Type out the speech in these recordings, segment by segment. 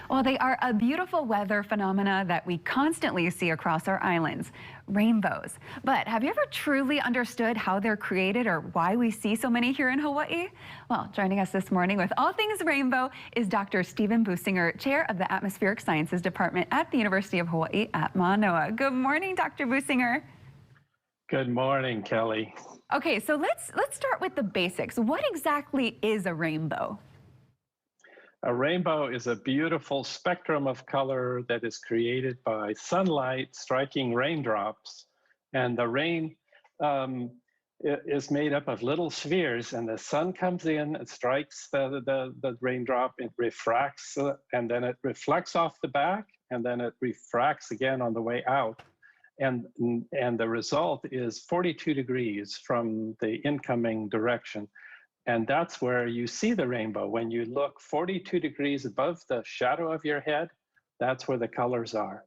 Well, they are a beautiful weather phenomena that we constantly see across our islands, rainbows. But have you ever truly understood how they're created or why we see so many here in Hawaii? Well, joining us this morning with all things rainbow is Dr. Stephen Businger, Chair of the Atmospheric Sciences Department at the University of Hawaii at Manoa. Good morning, Dr. Businger. Good morning, Kelly. Okay, so let's start with the basics. What exactly is a rainbow? A rainbow is a beautiful spectrum of color that is created by sunlight striking raindrops. And the rain is made up of little spheres, and the sun comes in, it strikes the raindrop, it refracts, and then it reflects off the back, and then it refracts again on the way out. And the result is 42 degrees from the incoming direction. And that's where you see the rainbow. When you look 42 degrees above the shadow of your head, that's where the colors are.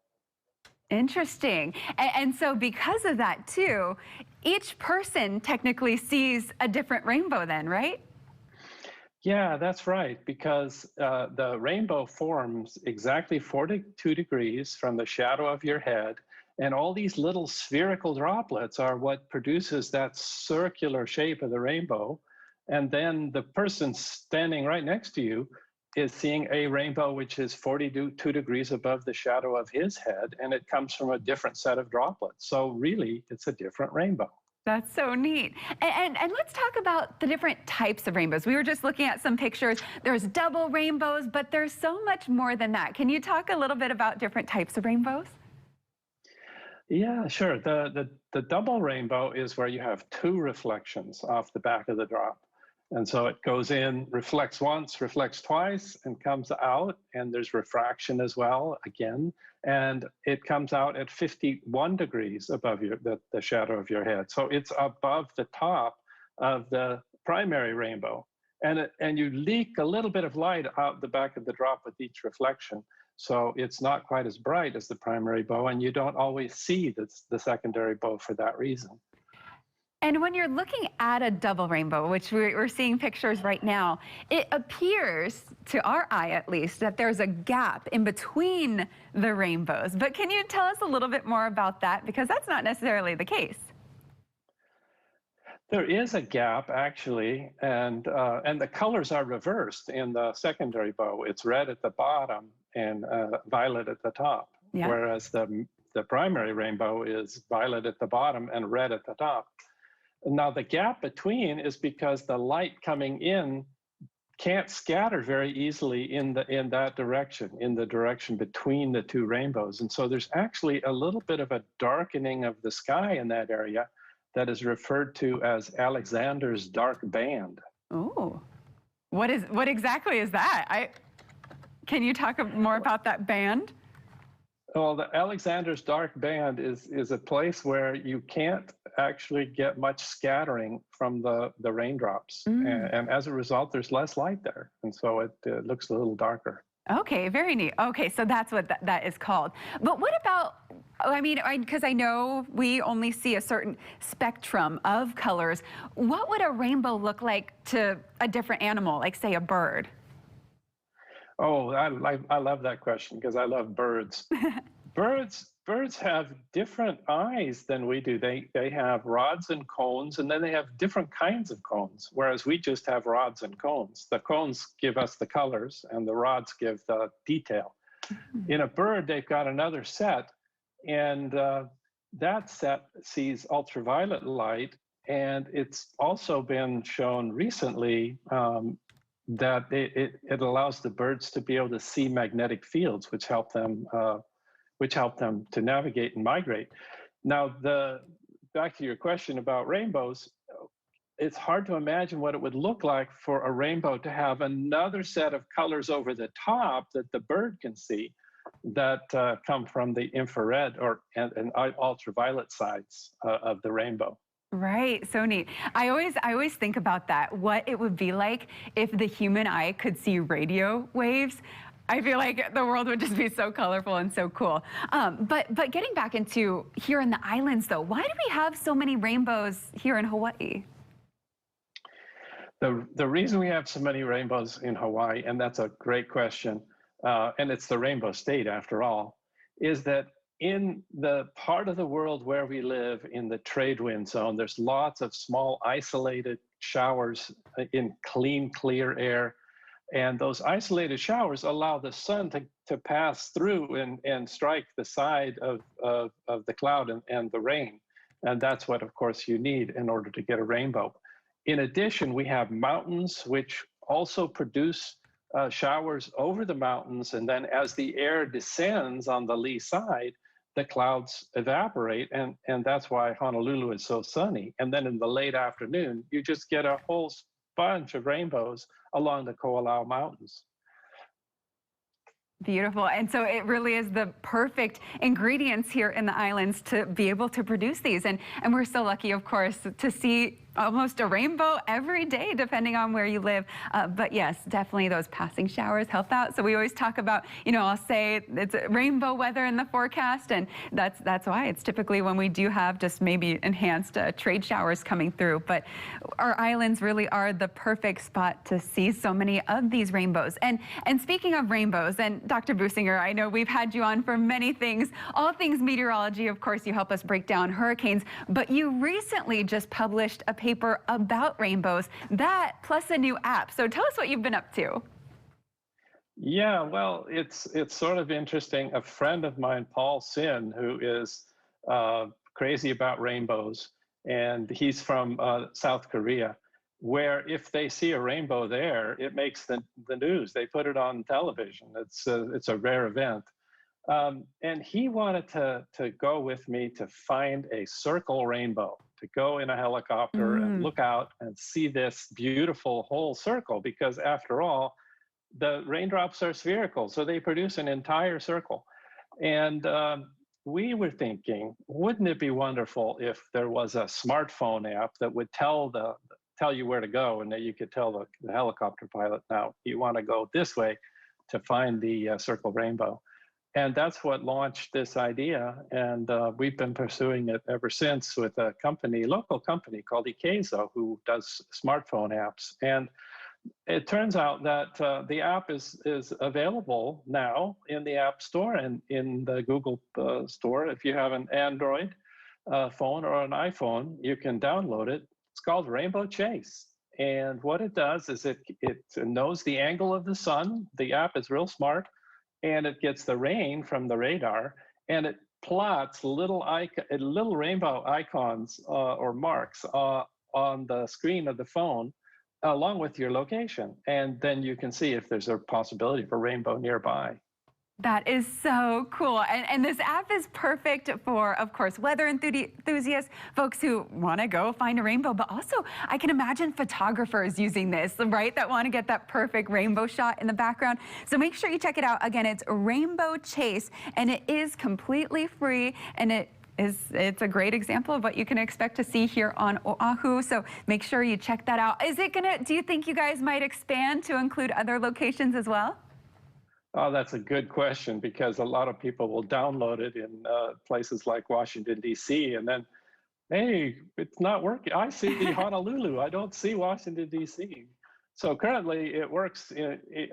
Interesting. And so because of that too, each person technically sees a different rainbow then, right? Yeah, that's right, because the rainbow forms exactly 42 degrees from the shadow of your head. And all these little spherical droplets are what produces that circular shape of the rainbow. And then the person standing right next to you is seeing a rainbow which is 42 degrees above the shadow of his head, and it comes from a different set of droplets. So really, it's a different rainbow. That's so neat. And let's talk about the different types of rainbows. We were just looking at some pictures. There's double rainbows, but there's so much more than that. Can you talk a little bit about different types of rainbows? Yeah, sure. The double rainbow is where you have two reflections off the back of the drop. And so it goes in, reflects once, reflects twice, and comes out. And there's refraction as well, again. And it comes out at 51 degrees above the shadow of your head. So it's above the top of the primary rainbow. And you leak a little bit of light out the back of the drop with each reflection. So it's not quite as bright as the primary bow, and you don't always see the secondary bow for that reason. And when you're looking at a double rainbow, which we're seeing pictures right now, it appears, to our eye at least, that there's a gap in between the rainbows. But can you tell us a little bit more about that? Because that's not necessarily the case. There is a gap, actually, and the colors are reversed in the secondary bow. It's red at the bottom and violet at the top, Yeah. Whereas the primary rainbow is violet at the bottom and red at the top. Now, the gap between is because the light coming in can't scatter very easily in that direction, in the direction between the two rainbows. And so there's actually a little bit of a darkening of the sky in that area that is referred to as Alexander's dark band. Oh, what exactly is that? Can you talk more about that band? Well, the Alexander's dark band is a place where you can't actually get much scattering from the raindrops. And as a result, there's less light there. And so it looks a little darker. Okay, very neat. Okay, so that's what that is called. But what about, I mean, because I know we only see a certain spectrum of colors. What would a rainbow look like to a different animal, like say a bird? Oh, I love that question because I love birds. Birds have different eyes than we do. They have rods and cones, and then they have different kinds of cones, whereas we just have rods and cones. The cones give us the colors, and the rods give the detail. In a bird, they've got another set, and that set sees ultraviolet light, and it's also been shown recently that it allows the birds to be able to see magnetic fields, which help them to navigate and migrate. Now, back to your question about rainbows, it's hard to imagine what it would look like for a rainbow to have another set of colors over the top that the bird can see that come from the infrared and ultraviolet sides of the rainbow. Right, so neat. I always think about that, what it would be like if the human eye could see radio waves. I feel like the world would just be so colorful and so cool. But getting back into here in the islands though, why do we have so many rainbows here in Hawaii? The reason we have so many rainbows in Hawaii, and that's a great question, and it's the Rainbow State after all, is that in the part of the world where we live in the trade wind zone, there's lots of small isolated showers in clean, clear air. And those isolated showers allow the sun to pass through and strike the side of the cloud and the rain. And that's what, of course, you need in order to get a rainbow. In addition, we have mountains, which also produce showers over the mountains. And then as the air descends on the lee side, the clouds evaporate. And that's why Honolulu is so sunny. And then in the late afternoon, you just get a whole bunch of rainbows along the Ko'olau Mountains. Beautiful. And so it really is the perfect ingredients here in the islands to be able to produce these. And we're so lucky, of course, to see almost a rainbow every day, depending on where you live. But yes, definitely those passing showers help out. So we always talk about, I'll say it's rainbow weather in the forecast. And that's why it's typically when we do have just maybe enhanced trade showers coming through. But our islands really are the perfect spot to see so many of these rainbows. And speaking of rainbows, and Dr. Businger, I know we've had you on for many things, all things meteorology. Of course, you help us break down hurricanes, but you recently just published a paper about rainbows, that plus a new app. So tell us what you've been up to. Yeah, well, it's sort of interesting. A friend of mine, Paul Sin, who is crazy about rainbows, and he's from South Korea, where if they see a rainbow there, it makes the news. They put it on television. It's a rare event. And he wanted to go with me to find a circle rainbow, to go in a helicopter and look out and see this beautiful whole circle, because after all, the raindrops are spherical, so they produce an entire circle. And we were thinking, wouldn't it be wonderful if there was a smartphone app that would tell you where to go, and that you could tell the helicopter pilot, now you want to go this way to find the circle rainbow. And that's what launched this idea. And we've been pursuing it ever since with a local company called Ikezo, who does smartphone apps. And it turns out that the app is available now in the App Store and in the Google Store. If you have an Android phone or an iPhone, you can download it. It's called Rainbow Chase. And what it does is it knows the angle of the sun. The app is real smart. And it gets the rain from the radar, and it plots little rainbow icons or marks on the screen of the phone, along with your location. And then you can see if there's a possibility for rainbow nearby. That is so cool. And this app is perfect for, of course, weather enthusiasts, folks who want to go find a rainbow, but also I can imagine photographers using this, right, that want to get that perfect rainbow shot in the background. So make sure you check it out. Again, it's Rainbow Chase, and it is completely free, and it's a great example of what you can expect to see here on Oahu. So make sure you check that out. Do you think you guys might expand to include other locations as well? Oh, that's a good question, because a lot of people will download it in places like Washington, D.C., and then, hey, it's not working. I see Honolulu. I don't see Washington, D.C. So currently it works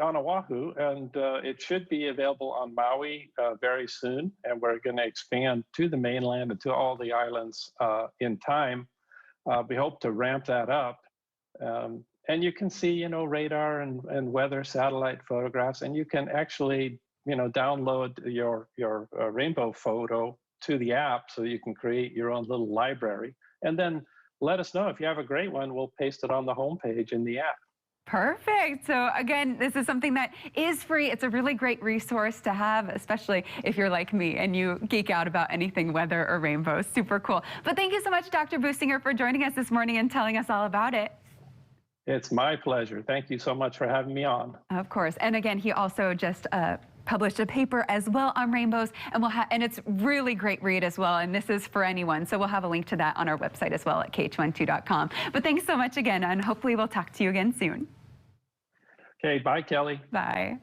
on Oahu, and it should be available on Maui very soon. And we're going to expand to the mainland and to all the islands in time. We hope to ramp that up. And you can see, radar and weather satellite photographs, and you can actually, download your rainbow photo to the app so you can create your own little library. And then let us know if you have a great one. We'll paste it on the homepage in the app. Perfect. So again, this is something that is free. It's a really great resource to have, especially if you're like me and you geek out about anything weather or rainbows. Super cool. But thank you so much, Dr. Businger, for joining us this morning and telling us all about it. It's my pleasure. Thank you so much for having me on. Of course. And again, he also just published a paper as well on rainbows, and it's really great read as well. And this is for anyone. So we'll have a link to that on our website as well at kh12.com. But thanks so much again, and hopefully we'll talk to you again soon. Okay. Bye, Kelly. Bye.